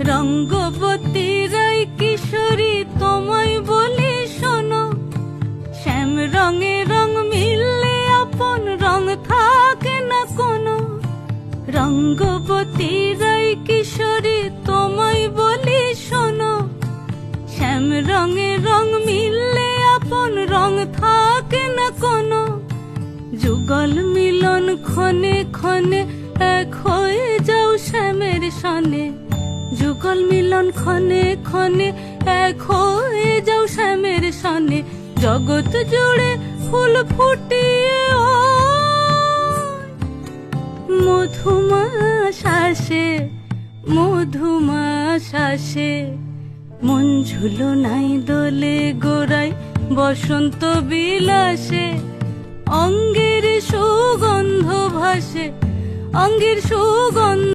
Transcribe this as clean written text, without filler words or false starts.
রঙ্গবতী রাই কিশোরী তোমায় বলি শোনো, শ্যাম রঙে রং মিললে আপন রং থাকে না কোনো। রঙ্গবতী রাই কিশোরী তোমায় বলি শোনো, শ্যাম রঙে রং মিললে আপন রং থাকে না কোনো। যুগল মিলন ক্ষণে ক্ষণে এক হয়ে যাও শ্যামের সনে, যুগল মিলন ক্ষণে ক্ষণে এক হয়ে যাও শ্যামের সনে। জগৎ জুড়ে ফুল ফুটিয়ে মধুমাস আসে, মধুমাস আসে। মন ঝুলো নাই দোলে গোড়ায় বসন্ত বিলাসে, অঙ্গের সুগন্ধ ভাসে, অঙ্গের সুগন্ধ।